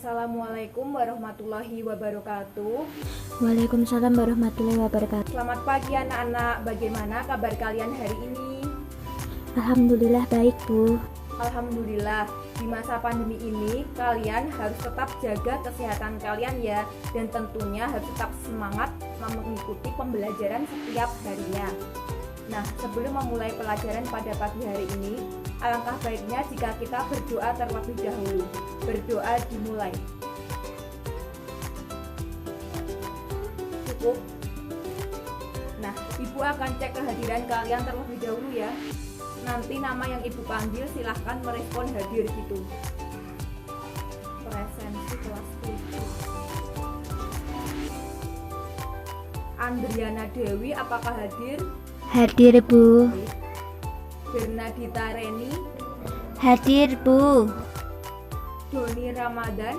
Assalamualaikum warahmatullahi wabarakatuh. Waalaikumsalam warahmatullahi wabarakatuh. Selamat pagi anak-anak, bagaimana kabar kalian hari ini? Alhamdulillah baik, Bu. Alhamdulillah, di masa pandemi ini kalian harus tetap jaga kesehatan kalian ya. Dan tentunya harus tetap semangat mengikuti pembelajaran setiap harinya. Nah, sebelum memulai pelajaran pada pagi hari ini, alangkah baiknya jika kita berdoa terlebih dahulu. Berdoa dimulai. Cukup. Nah, Ibu akan cek kehadiran kalian terlebih dahulu ya. Nanti nama yang Ibu panggil silahkan merespon hadir gitu. Presensi kelas 7. Andriana Dewi apakah hadir? Hadir, Bu. Bernadita Reni, Hadir, Bu. Doni Ramadan,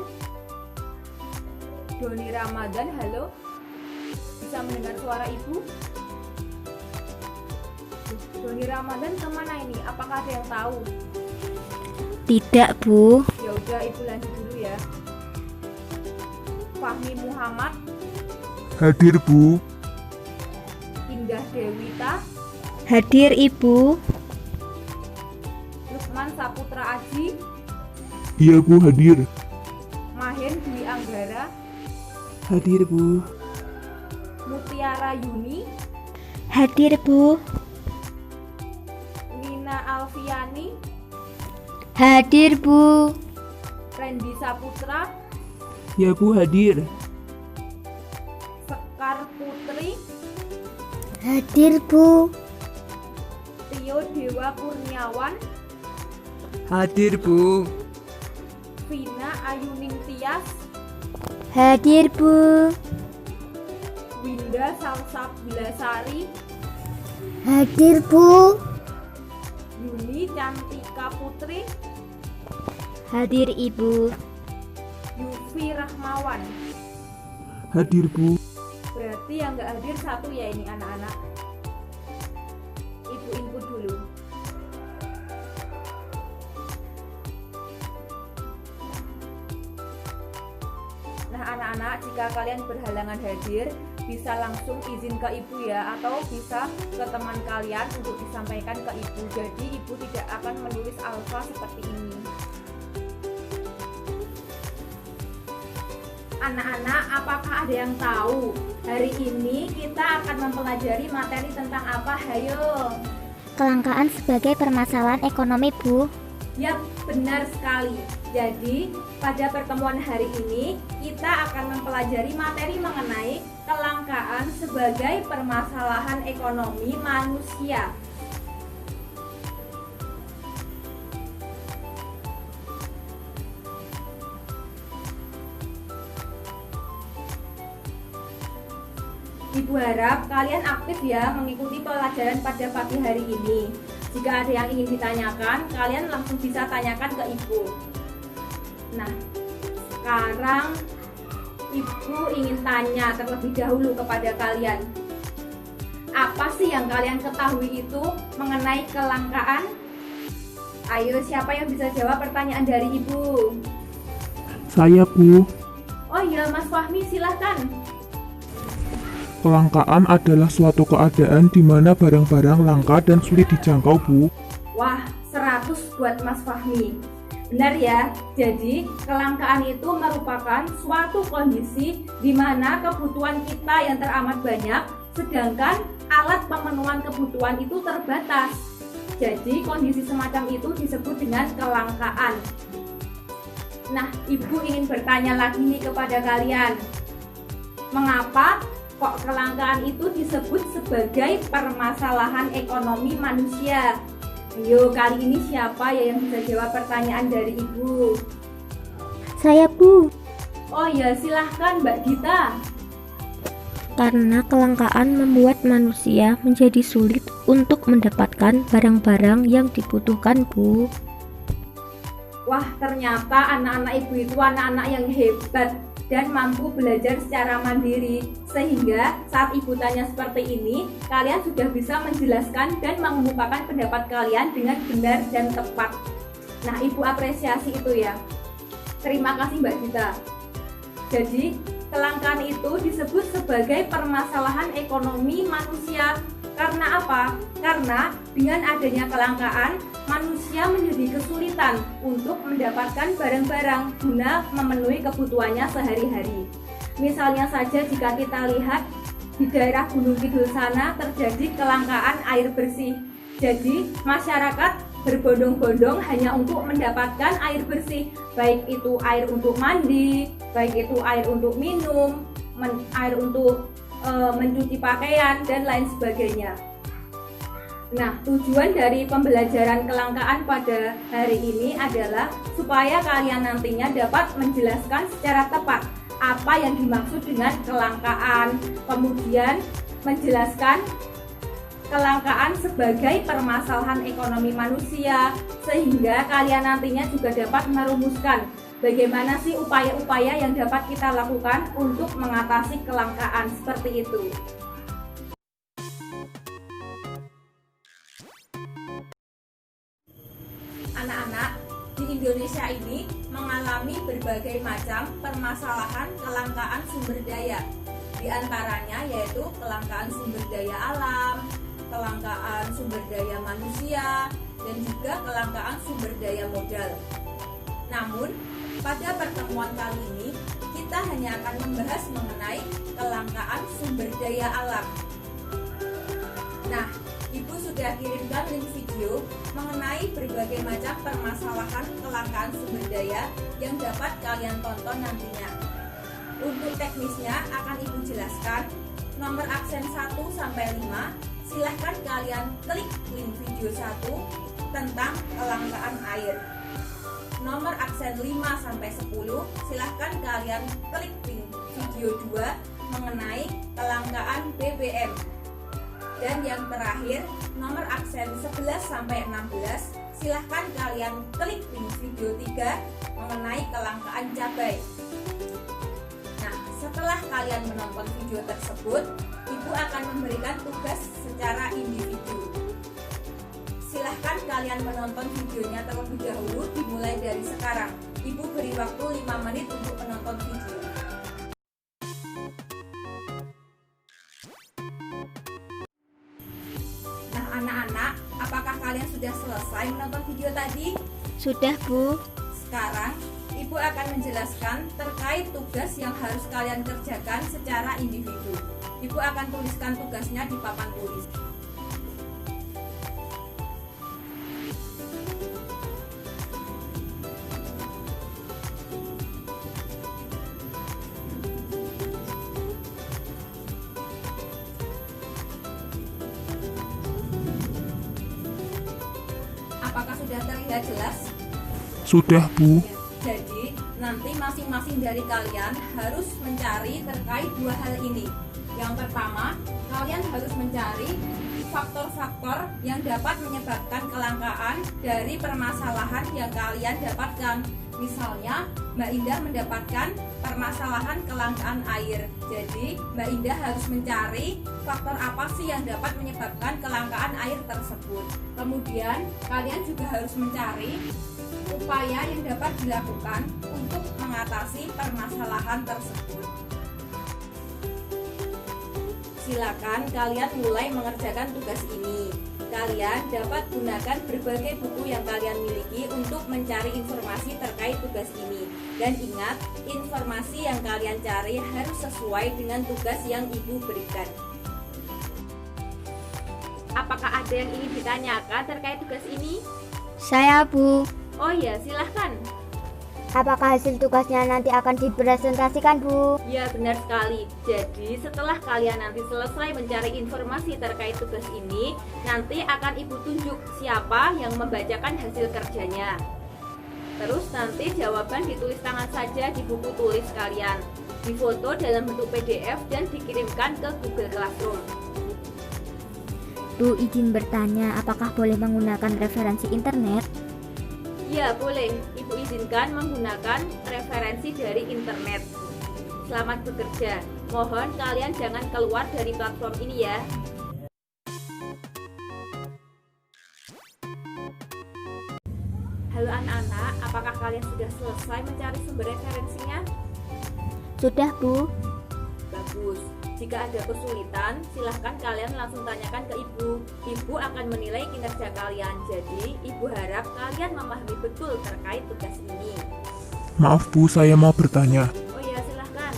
halo. Bisa mendengar suara Ibu? Doni Ramadan kemana ini? Apakah ada yang tahu? Tidak, Bu. Ya udah, Ibu lanjut dulu ya. Fahmi Muhammad, Hadir, Bu. Indah Dewita, Hadir, Ibu. Lukman Saputra Aji, Iya, Bu, hadir. Mahen Dwi Anggara, Hadir, Bu. Mutiara Yuni, Hadir, Bu. Nina Alfiani, Hadir, Bu. Randy Saputra, Ya, Bu, hadir. Sekar Putri, Hadir, Bu. Tio Dewa Kurniawan, Hadir, Bu. Vina Ayuning Tias, Hadir, Bu. Winda Salsabilasari, Hadir, Bu. Yuni Cantika Putri, Hadir, Ibu. Yufi Rahmawan. Hadir, Bu. Berarti yang nggak hadir satu ya ini anak-anak. Ibu input dulu. Nah anak-anak, jika kalian berhalangan hadir, bisa langsung izin ke ibu ya, atau bisa ke teman kalian untuk disampaikan ke ibu. Jadi ibu tidak akan menulis alfa seperti ini. Anak-anak, apakah ada yang tahu hari ini kita akan mempelajari materi tentang apa? Hayo. Kelangkaan sebagai permasalahan ekonomi, Bu. Yap, benar sekali. Jadi, pada pertemuan hari ini kita akan mempelajari materi mengenai kelangkaan sebagai permasalahan ekonomi manusia. Ibu harap kalian aktif ya mengikuti pelajaran pada pagi hari ini. Jika ada yang ingin ditanyakan, kalian langsung bisa tanyakan ke Ibu. Nah, sekarang Ibu ingin tanya terlebih dahulu kepada kalian. Apa sih yang kalian ketahui itu mengenai kelangkaan? Ayo, siapa yang bisa jawab pertanyaan dari Ibu? Saya, Bu. Oh iya, Mas Fahmi, silahkan. Kelangkaan adalah suatu keadaan di mana barang-barang langka dan sulit dijangkau, Bu. Wah, 100 buat Mas Fahmi. Benar ya, jadi kelangkaan itu merupakan suatu kondisi di mana kebutuhan kita yang teramat banyak, sedangkan alat pemenuhan kebutuhan itu terbatas. Jadi kondisi semacam itu disebut dengan kelangkaan. Nah, Ibu ingin bertanya lagi nih kepada kalian. Mengapa kok kelangkaan itu disebut sebagai permasalahan ekonomi manusia? Ayo, kali ini siapa ya yang bisa jawab pertanyaan dari Ibu? Saya, Bu. Oh ya, silahkan Mbak Dita. Karena kelangkaan membuat manusia menjadi sulit untuk mendapatkan barang-barang yang dibutuhkan, Bu. Wah, ternyata anak-anak Ibu itu anak-anak yang hebat dan mampu belajar secara mandiri, sehingga saat Ibu tanya seperti ini, kalian sudah bisa menjelaskan dan mengemukakan pendapat kalian dengan benar dan tepat. Nah, Ibu apresiasi itu ya. Terima kasih Mbak Dita. Jadi, kelangkaan itu disebut sebagai permasalahan ekonomi manusia. Karena apa? Karena dengan adanya kelangkaan, manusia menjadi kesulitan untuk mendapatkan barang-barang guna memenuhi kebutuhannya sehari-hari. Misalnya saja jika kita lihat di daerah Gunung Kidul sana terjadi kelangkaan air bersih. Jadi masyarakat berbondong-bondong hanya untuk mendapatkan air bersih, baik itu air untuk mandi, baik itu air untuk minum, air untuk mencuci pakaian dan lain sebagainya. Nah, tujuan dari pembelajaran kelangkaan pada hari ini adalah supaya kalian nantinya dapat menjelaskan secara tepat apa yang dimaksud dengan kelangkaan, kemudian menjelaskan kelangkaan sebagai permasalahan ekonomi manusia, sehingga kalian nantinya juga dapat merumuskan bagaimana sih upaya-upaya yang dapat kita lakukan untuk mengatasi kelangkaan seperti itu. Anak-anak, di Indonesia ini mengalami berbagai macam permasalahan kelangkaan sumber daya. Di antaranya yaitu kelangkaan sumber daya alam, kelangkaan sumber daya manusia, dan juga kelangkaan sumber daya modal. Namun, pada pertemuan kali ini, kita hanya akan membahas mengenai kelangkaan sumber daya alam. Nah, Ibu sudah kirimkan link video mengenai berbagai macam permasalahan kelangkaan sumber daya yang dapat kalian tonton nantinya. Untuk teknisnya akan Ibu jelaskan. Nomor absen 1-5, silahkan kalian klik link video 1 tentang kelangkaan air. Nomor absen 5-10, silahkan kalian klik link video 2 mengenai kelangkaan BBM. Dan yang terakhir, nomor absen 11-16, silahkan kalian klik link video 3 mengenai kelangkaan cabai. Nah, setelah kalian menonton video tersebut, Ibu akan memberikan tugas secara individu. Silahkan kalian menonton videonya terlebih dahulu dimulai dari sekarang. Ibu beri waktu 5 menit untuk menonton video. Nah anak-anak, apakah kalian sudah selesai menonton video tadi? Sudah, Bu. Sekarang Ibu akan menjelaskan terkait tugas yang harus kalian kerjakan secara individu. Ibu akan tuliskan tugasnya di papan tulis. Apakah sudah terlihat jelas? Sudah, Bu. Jadi, nanti masing-masing dari kalian harus mencari terkait dua hal ini. Yang pertama, kalian harus mencari faktor-faktor yang dapat menyebabkan kelangkaan dari permasalahan yang kalian dapatkan. Misalnya, Mbak Indah mendapatkan permasalahan kelangkaan air. Jadi, Mbak Indah harus mencari faktor apa sih yang dapat menyebabkan kelangkaan air tersebut. Kemudian, kalian juga harus mencari upaya yang dapat dilakukan untuk mengatasi permasalahan tersebut. Silakan kalian mulai mengerjakan tugas ini. Kalian dapat gunakan berbagai buku yang kalian miliki untuk mencari informasi terkait tugas ini. Dan ingat, informasi yang kalian cari harus sesuai dengan tugas yang Ibu berikan. Apakah ada yang ingin ditanyakan terkait tugas ini? Saya, Bu. Oh iya, silahkan. Apakah hasil tugasnya nanti akan dipresentasikan, Bu? Ya, benar sekali. Jadi, setelah kalian nanti selesai mencari informasi terkait tugas ini, nanti akan Ibu tunjuk siapa yang membacakan hasil kerjanya. Terus nanti jawaban ditulis tangan saja di buku tulis kalian, difoto dalam bentuk PDF dan dikirimkan ke Google Classroom. Bu, izin bertanya, apakah boleh menggunakan referensi internet? Ya, boleh. Ibu izinkan menggunakan referensi dari internet. Selamat bekerja. Mohon kalian jangan keluar dari platform ini ya. Halo anak-anak, apakah kalian sudah selesai mencari sumber referensinya? Sudah, Bu. Bagus. Jika ada kesulitan, silahkan kalian langsung tanyakan ke ibu. Ibu akan menilai kinerja kalian. Jadi, ibu harap kalian memahami betul terkait tugas ini. Maaf Bu, saya mau bertanya. Oh iya, silahkan.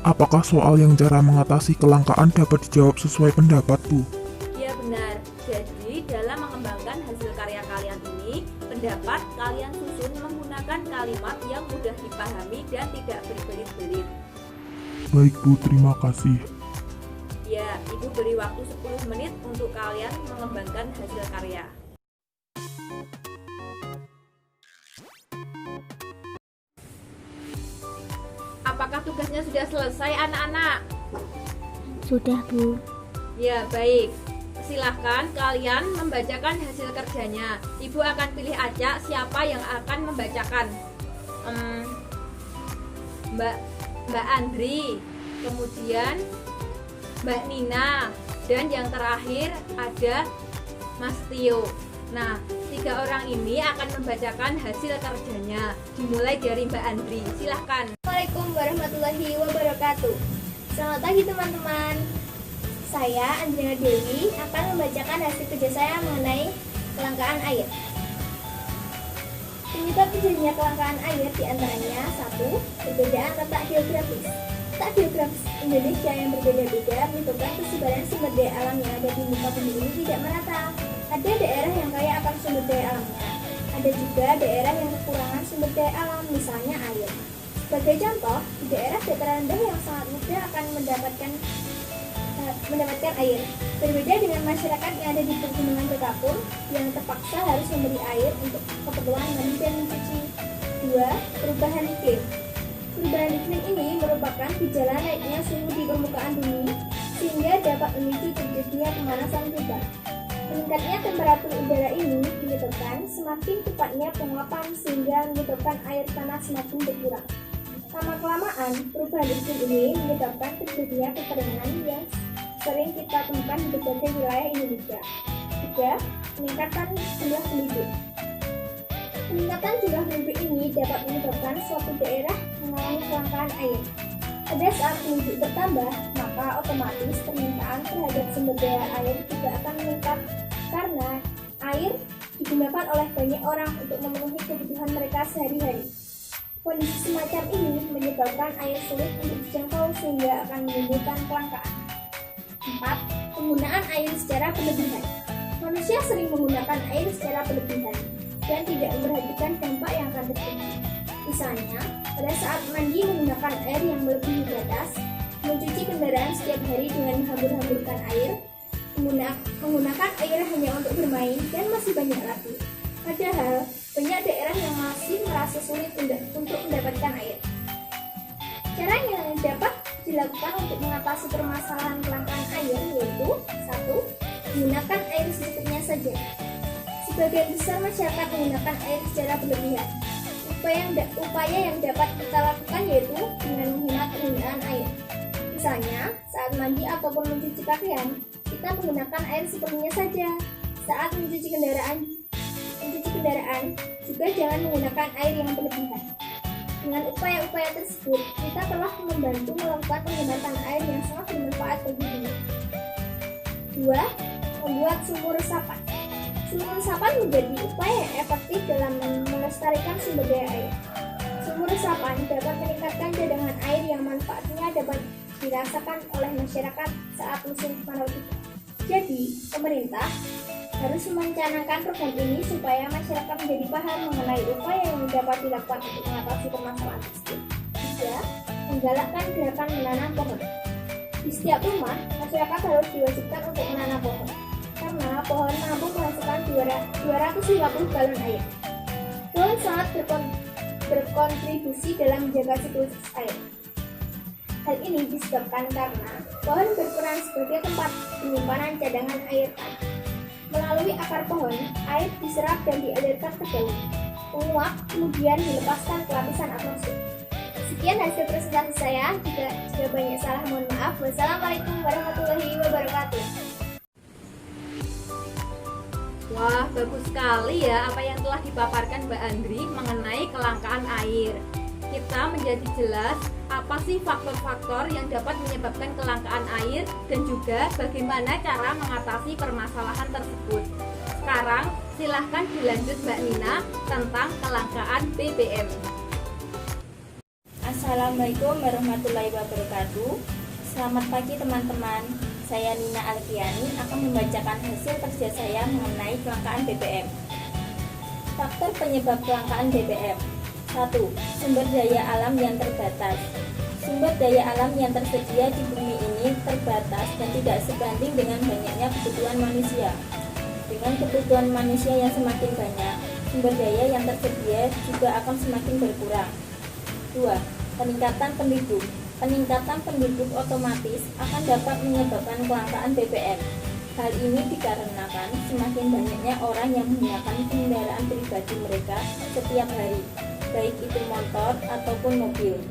Apakah soal yang cara mengatasi kelangkaan dapat dijawab sesuai pendapat Bu? Iya benar. Jadi, dalam mengembangkan hasil karya kalian ini, pendapat kalian susun menggunakan kalimat yang mudah dipahami dan tidak berbelit-belit. Baik Bu, terima kasih. Ya, ibu beri waktu 10 menit untuk kalian mengembangkan hasil karya. Apakah tugasnya sudah selesai anak-anak? Sudah, Bu. Ya, baik. Silahkan kalian membacakan hasil kerjanya. Ibu akan pilih acak siapa yang akan membacakan. Mbak Andri, kemudian Mbak Nina, dan yang terakhir ada Mas Tio. Nah, 3 orang ini akan membacakan hasil kerjanya. Dimulai dari Mbak Andri, silahkan. Assalamualaikum warahmatullahi wabarakatuh. Selamat pagi teman-teman. Saya Andriana Dewi akan membacakan hasil kerja saya mengenai kelangkaan air. Penyebab terjadinya kelangkaan air diantaranya 1. Perbedaan letak geografis. Letak geografis Indonesia yang berbeda-beda menyebabkan persebaran sumber daya alam yang ada di muka bumi ini tidak merata. Ada daerah yang kaya akan sumber daya alamnya. Ada juga daerah yang kekurangan sumber daya alam, misalnya air. Sebagai contoh, di daerah dataran rendah yang sangat mudah akan mendapatkan air. Berbeda dengan masyarakat yang ada di pegunungan berkapur yang terpaksa harus membeli air untuk keperluan mandi dan mencuci. 2. Perubahan iklim. Perubahan iklim ini merupakan gejala naiknya suhu di permukaan bumi sehingga dapat memicu terjadinya pemanasan global. Meningkatnya temperatur udara ini menyebabkan semakin cepatnya penguapan sehingga menyebabkan air tanah semakin berkurang. Lama-kelamaan, perubahan iklim ini menyebabkan terjadinya kekeringan yang sering kita temukan di berbagai wilayah Indonesia. 3. Peningkatan jumlah penduduk. Peningkatan jumlah penduduk ini dapat menyebabkan suatu daerah mengalami kelangkaan air. Pada saat penduduk bertambah, maka otomatis permintaan terhadap sumber daya air juga akan meningkat karena air digunakan oleh banyak orang untuk memenuhi kebutuhan mereka sehari-hari. Kondisi semacam ini menyebabkan air sulit untuk dijangkau sehingga akan menimbulkan kelangkaan. 4. Penggunaan air secara berlebihan. Manusia sering menggunakan air secara berlebihan dan tidak memperhatikan dampak yang akan terjadi. Misalnya, pada saat mandi menggunakan air yang melebihi batas, mencuci kendaraan setiap hari dengan menghambur-hamburkan air, menggunakan air hanya untuk bermain, dan masih banyak lagi. Padahal, banyak daerah yang masih merasa sulit untuk mendapatkan air. Cara yang dapat dilakukan untuk mengatasi permasalahan kelangkaan air yaitu 1. Menggunakan air secukupnya saja. Sebagian besar masyarakat menggunakan air secara berlebihan. Upaya yang dapat kita lakukan yaitu dengan menghemat penggunaan air. Misalnya, saat mandi ataupun mencuci pakaian, kita menggunakan air seperlunya saja. Saat mencuci kendaraan juga jangan menggunakan air yang berlebihan. Dengan upaya-upaya tersebut, kita telah membantu melakukan penghematan air yang sangat bermanfaat bagi bumi. 2. Membuat sumur resapan. Sumur resapan menjadi upaya yang efektif dalam melestarikan sumber daya air. Sumur resapan dapat meningkatkan cadangan air yang manfaatnya dapat dirasakan oleh masyarakat saat musim kemarau tiba. Jadi, pemerintah harus merencanakan program ini supaya masyarakat menjadi paham mengenai upaya yang dapat dilakukan untuk mengatasi permasalahan tersebut. 3. Menggalakkan gerakan menanam pohon. Di setiap rumah, masyarakat harus diwajibkan untuk menanam pohon, karena pohon mampu menghasilkan 250 galon air. Pohon sangat berkontribusi dalam menjaga siklus air. Hal ini disebabkan karena pohon berperan sebagai tempat penyimpanan cadangan air tanah. Melalui akar pohon, air diserap dan dialirkan ke daun, menguap, kemudian dilepaskan ke lapisan atmosfer. Sekian hasil presentasi saya. Jika banyak salah, mohon maaf. Wassalamualaikum warahmatullahi wabarakatuh. Wah, bagus sekali ya apa yang telah dipaparkan Mbak Andri mengenai kelangkaan air. Kita menjadi jelas apa sih faktor-faktor yang dapat menyebabkan kelangkaan air dan juga bagaimana cara mengatasi permasalahan tersebut. Sekarang silahkan dilanjut Mbak Nina tentang kelangkaan BBM. Assalamualaikum warahmatullahi wabarakatuh. Selamat pagi teman-teman. Saya Nina Alfiani akan membacakan hasil kerja saya mengenai kelangkaan BBM. Faktor penyebab kelangkaan BBM. 1. Sumber daya alam yang terbatas. Sumber daya alam yang tersedia di bumi ini terbatas dan tidak sebanding dengan banyaknya kebutuhan manusia. Dengan kebutuhan manusia yang semakin banyak, sumber daya yang tersedia juga akan semakin berkurang. 2. Peningkatan penduduk. Peningkatan penduduk otomatis akan dapat menyebabkan kelangkaan BBM. Hal ini dikarenakan semakin banyaknya orang yang menggunakan kendaraan pribadi mereka setiap hari, baik itu motor ataupun mobil.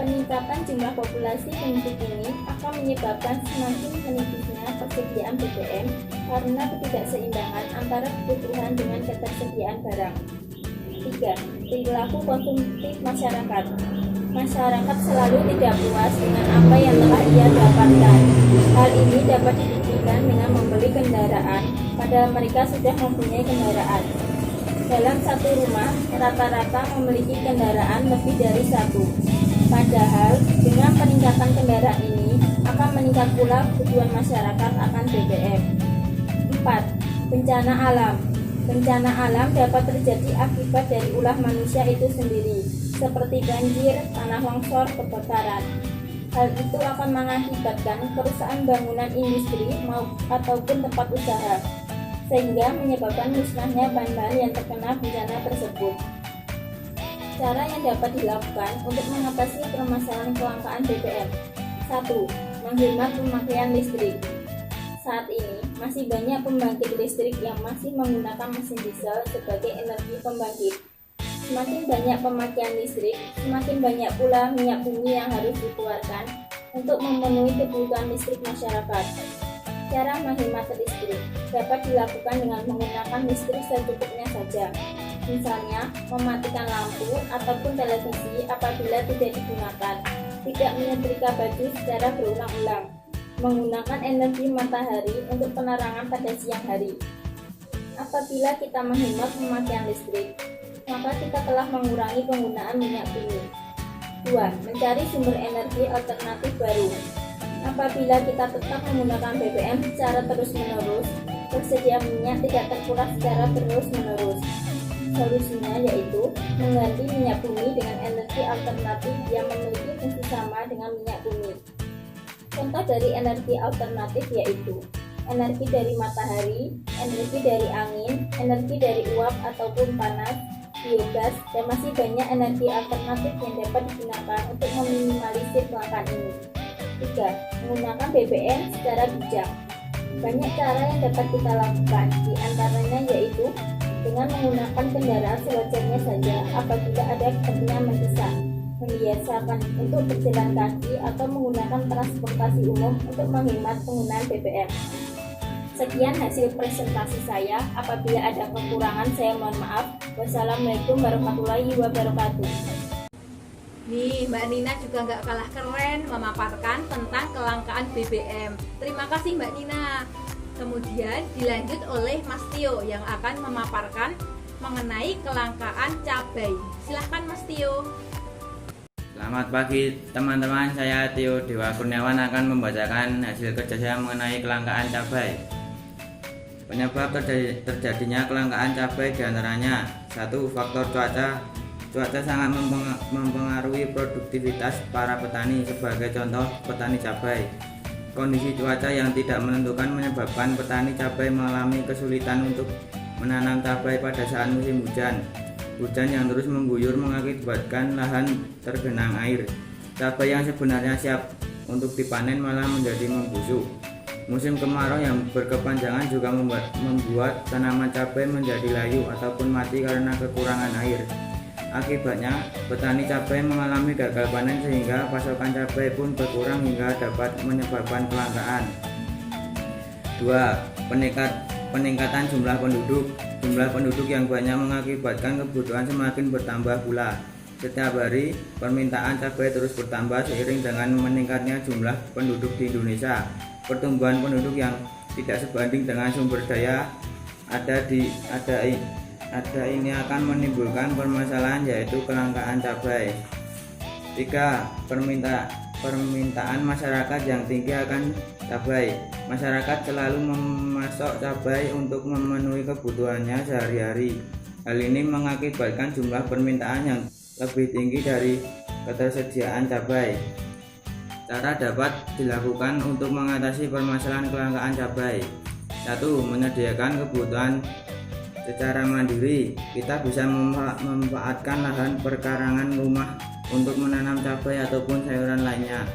Peningkatan jumlah populasi penduduk ini akan menyebabkan semakin menipisnya persediaan BBM karena ketidakseimbangan antara kebutuhan dengan ketersediaan barang. 3. Perilaku konsumtif masyarakat. Masyarakat selalu tidak puas dengan apa yang telah ia dapatkan. Hal ini dapat dibuktikan dengan membeli kendaraan, padahal mereka sudah mempunyai kendaraan. Dalam satu rumah, rata-rata memiliki kendaraan lebih dari satu. Padahal, dengan peningkatan kendaraan ini, akan meningkat pula kebutuhan masyarakat akan BBM. 4. Bencana alam. Bencana alam dapat terjadi akibat dari ulah manusia itu sendiri, seperti banjir, tanah longsor, kebakaran. Hal itu akan mengakibatkan kerusakan bangunan industri ataupun tempat usaha, sehingga menyebabkan musnahnya bahan-bahan yang terkena bencana tersebut. Cara yang dapat dilakukan untuk mengatasi permasalahan kelangkaan BBM. 1. Menghemat pemakaian listrik. Saat ini, masih banyak pembangkit listrik yang masih menggunakan mesin diesel sebagai energi pembangkit. Semakin banyak pemakaian listrik, semakin banyak pula minyak bumi yang harus dikeluarkan untuk memenuhi kebutuhan listrik masyarakat. Cara menghemat listrik dapat dilakukan dengan menggunakan listrik secukupnya saja. Misalnya, mematikan lampu ataupun televisi apabila tidak digunakan, tidak menyetrika baju secara berulang-ulang, menggunakan energi matahari untuk penerangan pada siang hari. Apabila kita menghemat pemakaian listrik, maka kita telah mengurangi penggunaan minyak bumi. 2. Mencari sumber energi alternatif baru. Apabila kita tetap menggunakan BBM secara terus-menerus, persediaan minyak tidak terkuras secara terus-menerus. Solusinya yaitu mengganti minyak bumi dengan energi alternatif yang memiliki fungsi sama dengan minyak bumi. Contoh dari energi alternatif yaitu energi dari matahari, energi dari angin, energi dari uap ataupun panas, biogas, dan masih banyak energi alternatif yang dapat digunakan untuk meminimalisir kelangkaan ini. 3. Menggunakan BBM secara bijak. Banyak cara yang dapat kita lakukan, di antaranya yaitu dengan menggunakan kendaraan sewajarnya saja apabila ada kepentingan mendesak, membiasakan untuk berjalan kaki atau menggunakan transportasi umum untuk menghemat penggunaan BBM. Sekian hasil presentasi saya. Apabila ada kekurangan, saya mohon maaf. Wassalamualaikum warahmatullahi wabarakatuh. Nih, Mbak Nina juga nggak kalah keren memaparkan tentang kelangkaan BBM. Terima kasih Mbak Nina. Kemudian dilanjut oleh Mas Tio yang akan memaparkan mengenai kelangkaan cabai. Silahkan Mas Tio. Selamat pagi teman-teman, saya Tio Dewa Kurniawan akan membacakan hasil kerja saya mengenai kelangkaan cabai. Penyebab terjadinya kelangkaan cabai diantaranya 1. Faktor cuaca. Cuaca sangat mempengaruhi produktivitas para petani. Sebagai contoh, petani cabai. Kondisi cuaca yang tidak menentukan menyebabkan petani cabai mengalami kesulitan untuk menanam cabai pada saat musim hujan. Hujan yang terus mengguyur mengakibatkan lahan tergenang air. Cabai yang sebenarnya siap untuk dipanen malah menjadi membusuk. Musim kemarau yang berkepanjangan juga membuat tanaman cabai menjadi layu ataupun mati karena kekurangan air. Akibatnya, petani cabai mengalami gagal panen sehingga pasokan cabai pun berkurang hingga dapat menyebabkan kelangkaan. 2. peningkatan jumlah penduduk. Jumlah penduduk yang banyak mengakibatkan kebutuhan semakin bertambah pula. Setiap hari, permintaan cabai terus bertambah seiring dengan meningkatnya jumlah penduduk di Indonesia. Pertumbuhan penduduk yang tidak sebanding dengan sumber daya ada ini akan menimbulkan permasalahan, yaitu kelangkaan cabai. 3. Permintaan masyarakat yang tinggi akan cabai. Masyarakat selalu memasok cabai untuk memenuhi kebutuhannya sehari-hari. Hal ini mengakibatkan jumlah permintaan yang lebih tinggi dari ketersediaan cabai. Cara dapat dilakukan untuk mengatasi permasalahan kelangkaan cabai. 1. Menyediakan kebutuhan secara mandiri. Kita bisa memanfaatkan lahan perkarangan rumah untuk menanam cabai ataupun sayuran lainnya.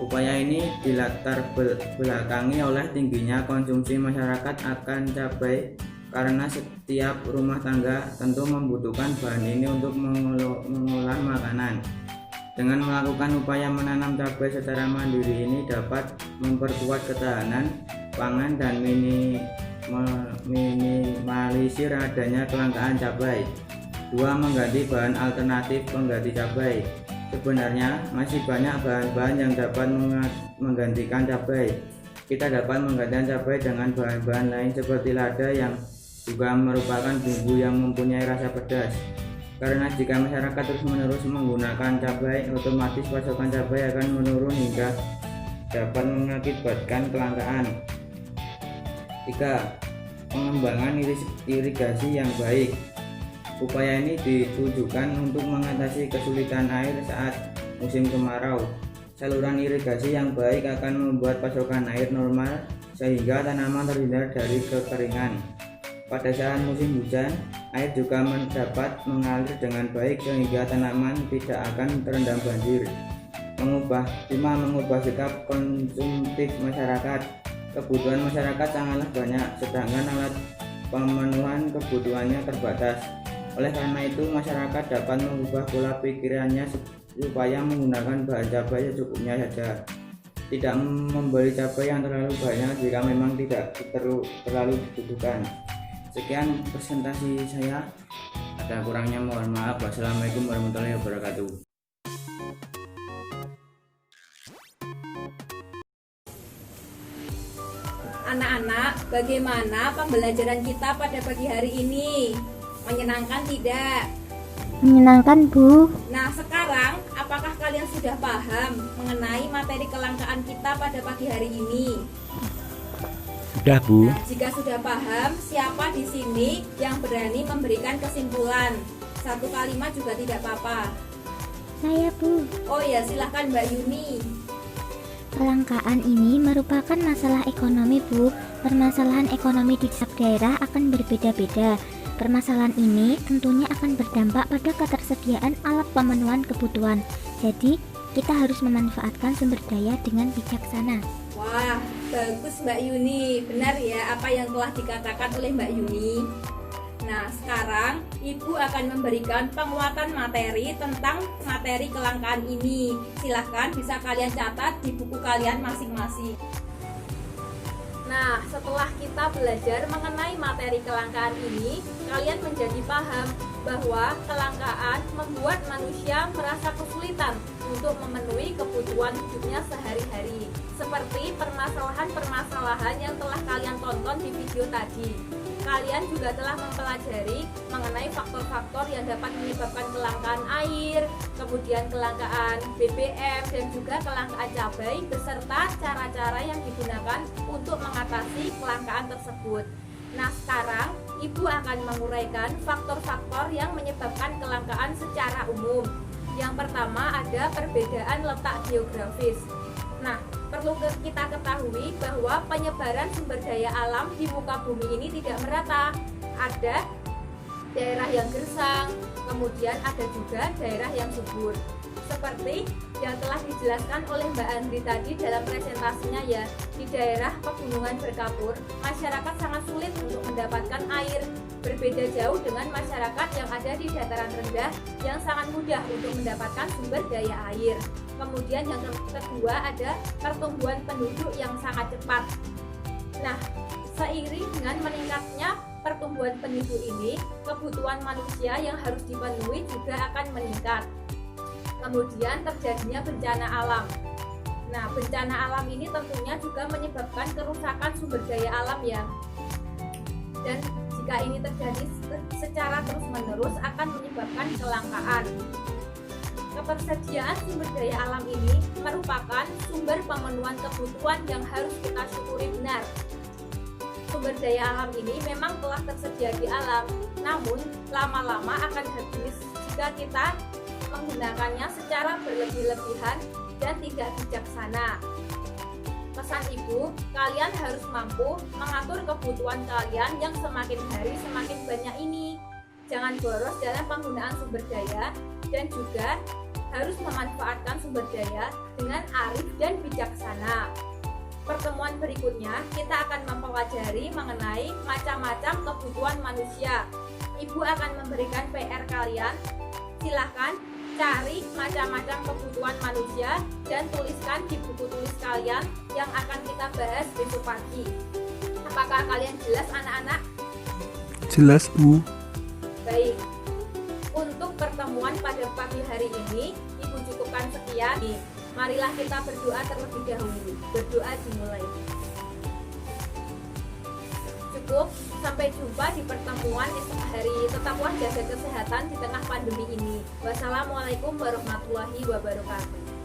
Upaya ini dilatar belakangi oleh tingginya konsumsi masyarakat akan cabai karena setiap rumah tangga tentu membutuhkan bahan ini untuk mengolah makanan. Dengan melakukan upaya menanam cabai secara mandiri ini dapat memperkuat ketahanan pangan dan minimalisir adanya kelangkaan cabai. 2. Mengganti bahan alternatif pengganti cabai. Sebenarnya masih banyak bahan-bahan yang dapat menggantikan cabai. Kita dapat menggantikan cabai dengan bahan-bahan lain seperti lada yang juga merupakan bumbu yang mempunyai rasa pedas. Karena jika masyarakat terus-menerus menggunakan cabai, otomatis pasokan cabai akan menurun hingga dapat mengakibatkan kelangkaan. 3. Pengembangan irigasi yang baik. Upaya ini ditujukan untuk mengatasi kesulitan air saat musim kemarau. Saluran irigasi yang baik akan membuat pasokan air normal sehingga tanaman terhindar dari kekeringan. Pada saat musim hujan, air juga dapat mengalir dengan baik sehingga tanaman tidak akan terendam banjir. 5. Mengubah sikap konsumtif masyarakat. Kebutuhan masyarakat sangatlah banyak, sedangkan alat pemenuhan kebutuhannya terbatas. Oleh karena itu, masyarakat dapat mengubah pola pikirannya supaya menggunakan bahan cabai secukupnya saja. Tidak membeli cabai yang terlalu banyak jika memang tidak terlalu dibutuhkan. Sekian presentasi saya. Ada kurangnya mohon maaf. Wassalamualaikum warahmatullahi wabarakatuh. Anak-anak, bagaimana pembelajaran kita pada pagi hari ini? Menyenangkan tidak? Menyenangkan, Bu. Nah, sekarang apakah kalian sudah paham mengenai materi kelangkaan kita pada pagi hari ini? Sudah, Bu. Nah, jika sudah paham, siapa di sini yang berani memberikan kesimpulan? Satu kalimat juga tidak apa-apa. Saya, Bu. Oh ya, silahkan Mbak Yuni. Kelangkaan ini merupakan masalah ekonomi, Bu. Permasalahan ekonomi di setiap daerah akan berbeda-beda. Permasalahan ini tentunya akan berdampak pada ketersediaan alat pemenuhan kebutuhan. Jadi, kita harus memanfaatkan sumber daya dengan bijaksana. Wah, bagus Mbak Yuni. Benar ya apa yang telah dikatakan oleh Mbak Yuni. Nah, sekarang Ibu akan memberikan penguatan materi tentang materi kelangkaan ini. Silahkan bisa kalian catat di buku kalian masing-masing. Nah, setelah kita belajar mengenai materi kelangkaan ini, kalian menjadi paham bahwa kelangkaan membuat manusia merasa kesulitan untuk memenuhi kebutuhan hidupnya sehari-hari. Seperti permasalahan-permasalahan yang telah kalian tonton di video tadi. Kalian juga telah mempelajari mengenai faktor-faktor yang dapat menyebabkan kelangkaan air, kemudian kelangkaan BBM, dan juga kelangkaan cabai, beserta cara-cara yang digunakan untuk mengatasi kelangkaan tersebut. Nah, sekarang Ibu akan menguraikan faktor-faktor yang menyebabkan kelangkaan secara umum. Yang pertama ada perbedaan letak geografis. Nah, perlu kita ketahui bahwa penyebaran sumber daya alam di muka bumi ini tidak merata. Ada daerah yang gersang, kemudian ada juga daerah yang subur. Seperti yang telah dijelaskan oleh Mbak Andri tadi dalam presentasinya ya, di daerah pegunungan berkapur, masyarakat sangat sulit untuk mendapatkan air. Berbeda jauh dengan masyarakat yang ada di dataran rendah yang sangat mudah untuk mendapatkan sumber daya air. Kemudian yang kedua ada pertumbuhan penduduk yang sangat cepat. Nah, seiring dengan meningkatnya pertumbuhan penduduk ini, kebutuhan manusia yang harus dipenuhi juga akan meningkat. Kemudian terjadinya bencana alam. Nah, bencana alam ini tentunya juga menyebabkan kerusakan sumber daya alam ya. Dan jika ini terjadi secara terus-menerus akan menyebabkan kelangkaan. Ketersediaan sumber daya alam ini merupakan sumber pemenuhan kebutuhan yang harus kita syukuri benar. Sumber daya alam ini memang telah tersedia di alam, namun lama-lama akan habis jika kita menggunakannya secara berlebih-lebihan dan tidak bijaksana. Pesan ibu, kalian harus mampu mengatur kebutuhan kalian yang semakin hari semakin banyak ini. Jangan boros dalam penggunaan sumber daya dan juga harus memanfaatkan sumber daya dengan arif dan bijaksana. Pertemuan berikutnya kita akan mempelajari mengenai macam-macam kebutuhan manusia. Ibu akan memberikan PR kalian. Silahkan cari macam-macam kebutuhan manusia dan tuliskan di buku tulis kalian yang akan kita bahas besok pagi. Apakah kalian jelas anak-anak? Jelas, Bu. Baik. Untuk pertemuan pada pagi hari ini, Ibu cukupkan sekian. Marilah kita berdoa terlebih dahulu. Berdoa dimulai. Cukup, sampai jumpa di pertemuan esok hari. Tetaplah jaga kesehatan di tengah pandemi ini. Wassalamualaikum warahmatullahi wabarakatuh.